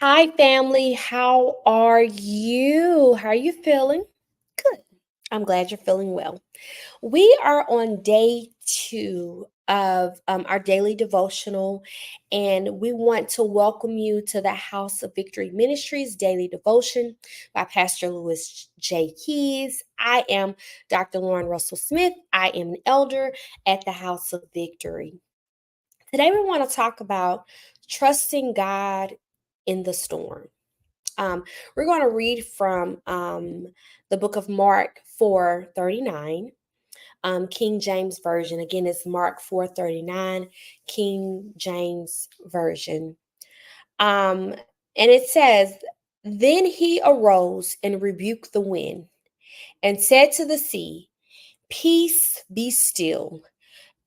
Hi, family. How are you? How are you feeling? Good. I'm glad you're feeling well. We are on day two of our daily devotional, and we want to welcome you to the House of Victory Ministries daily devotion by Pastor Lewis J. Keys. I am Dr. Lauren Russell Smith. I am an elder at the House of Victory. Today, we want to talk about trusting God in the storm. Um, we're going to read from the book of Mark 4:39, King James Version. Again, it's Mark 4:39, King James Version. And it says, Then he arose and rebuked the wind and said to the sea, Peace, be still.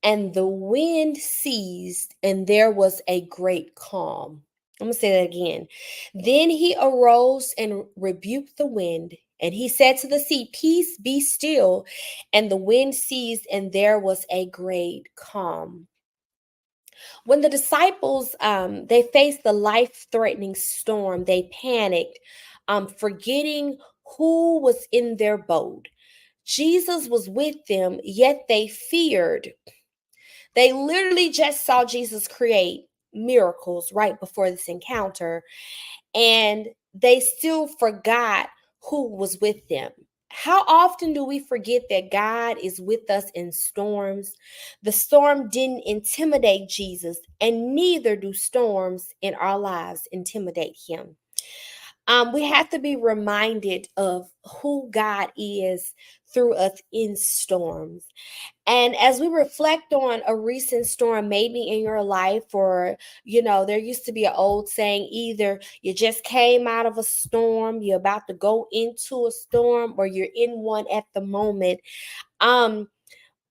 And the wind ceased, and there was a great calm. I'm going to say that again. Then he arose and rebuked the wind, and he said to the sea, Peace, be still. And the wind ceased, and there was a great calm. When the disciples they faced the life-threatening storm, they panicked, forgetting who was in their boat. Jesus was with them, yet they feared. They literally just saw Jesus create miracles right before this encounter, and they still forgot who was with them. How often do we forget that God is with us in storms? The storm didn't intimidate Jesus, and neither do storms in our lives intimidate him. We have to be reminded of who God is through us in storms. And as we reflect on a recent storm, maybe in your life, or, there used to be an old saying, either you just came out of a storm, you're about to go into a storm, or you're in one at the moment. Um,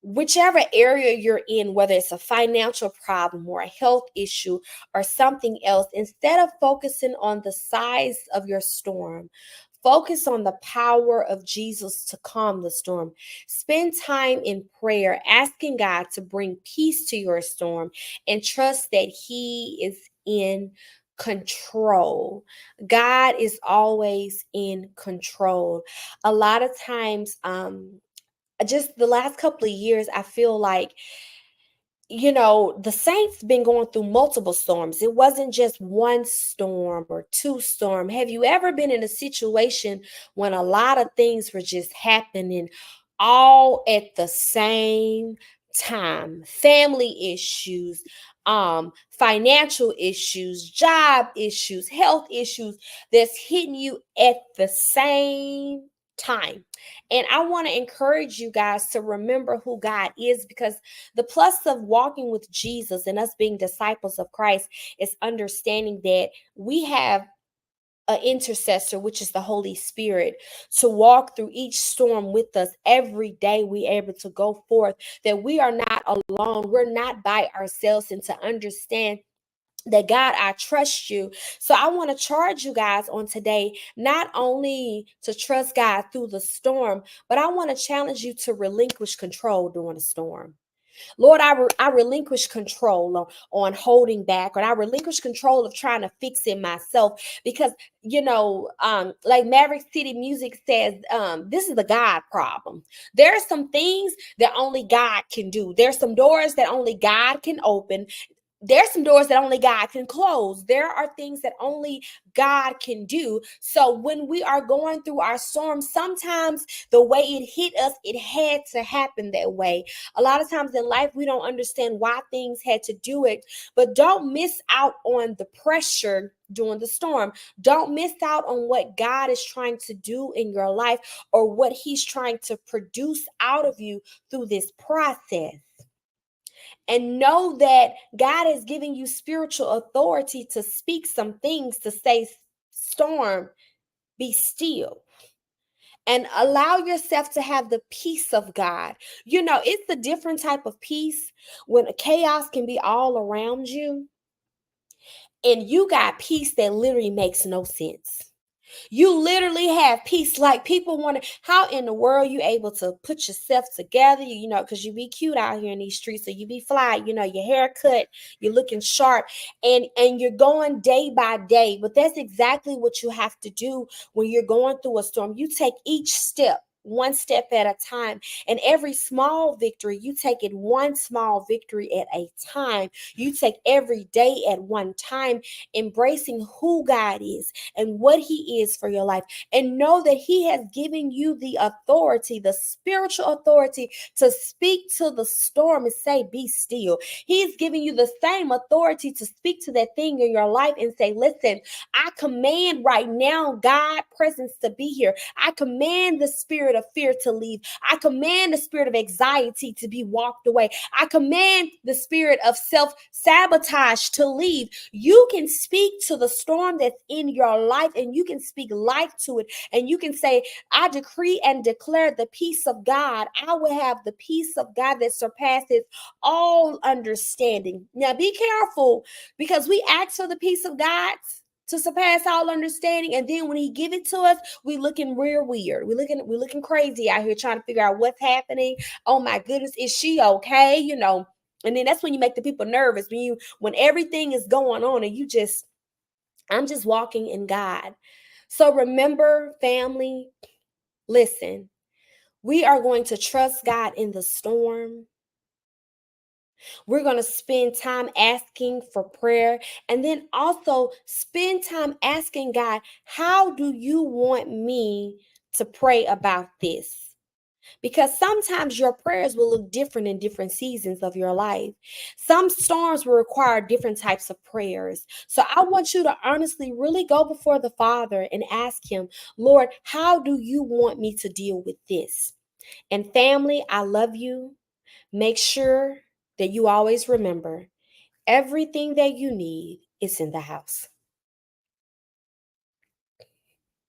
Whichever area you're in, whether it's a financial problem or a health issue or something else, instead of focusing on the size of your storm, focus on the power of Jesus to calm the storm. Spend time in prayer, asking God to bring peace to your storm, and trust that He is in control. God is always in control. A lot of times, just the last couple of years, I feel like, the Saints been going through multiple storms. It wasn't just one storm or two storm. Have you ever been in a situation when a lot of things were just happening all at the same time? Family issues, financial issues, job issues, health issues that's hitting you at the same time. And I want to encourage you guys to remember who God is, because the plus of walking with Jesus and us being disciples of Christ is understanding that we have an intercessor, which is the Holy Spirit, to walk through each storm with us every day. We're able to go forth, that we are not alone. We're not by ourselves, and to understand that, God, I trust you. So I want to charge you guys on today, not only to trust God through the storm, but I want to challenge you to relinquish control during the storm. Lord, I relinquish control on holding back, or I relinquish control of trying to fix it myself. Because, like Maverick City Music says, this is the God problem. There are some things that only God can do. There's some doors that only God can open. There's some doors that only God can close. There are things that only God can do. So when we are going through our storm, sometimes the way it hit us, it had to happen that way. A lot of times in life, we don't understand why things had to do it, but don't miss out on the pressure during the storm. Don't miss out on what God is trying to do in your life, or what He's trying to produce out of you through this process. And know that God is giving you spiritual authority to speak some things, to say, storm, be still. And allow yourself to have the peace of God. It's a different type of peace when chaos can be all around you, and you got peace that literally makes no sense. You literally have peace. Like people wonder how in the world you able to put yourself together, because you be cute out here in these streets, so you be fly, your hair cut, you're looking sharp, and you're going day by day. But that's exactly what you have to do when you're going through a storm. You take each step one step at a time, and every small victory, you take it one small victory at a time. You take every day at one time, embracing who God is and what he is for your life, and know that he has given you the authority, the spiritual authority, to speak to the storm and say, be still. He's giving you the same authority to speak to that thing in your life and say, listen, I command right now God presence to be here. I command the spirit of fear to leave. I command the spirit of anxiety to be walked away. I command the spirit of self-sabotage to leave. You can speak to the storm that's in your life, and you can speak life to it, and you can say, I decree and declare the peace of God. I will have the peace of God that surpasses all understanding. Now be careful, because we ask for the peace of God to surpass all understanding, and then when he give it to us, we looking real weird. We looking crazy out here trying to figure out what's happening. Oh my goodness, is she okay? And then that's when you make the people nervous, when everything is going on and I'm just walking in God. So remember, family, listen, we are going to trust God in the storm. We're going to spend time asking for prayer, and then also spend time asking God, how do you want me to pray about this? Because sometimes your prayers will look different in different seasons of your life. Some storms will require different types of prayers. So I want you to honestly really go before the Father and ask him, Lord, how do you want me to deal with this? And family, I love you. Make sure that you always remember everything that you need is in the house.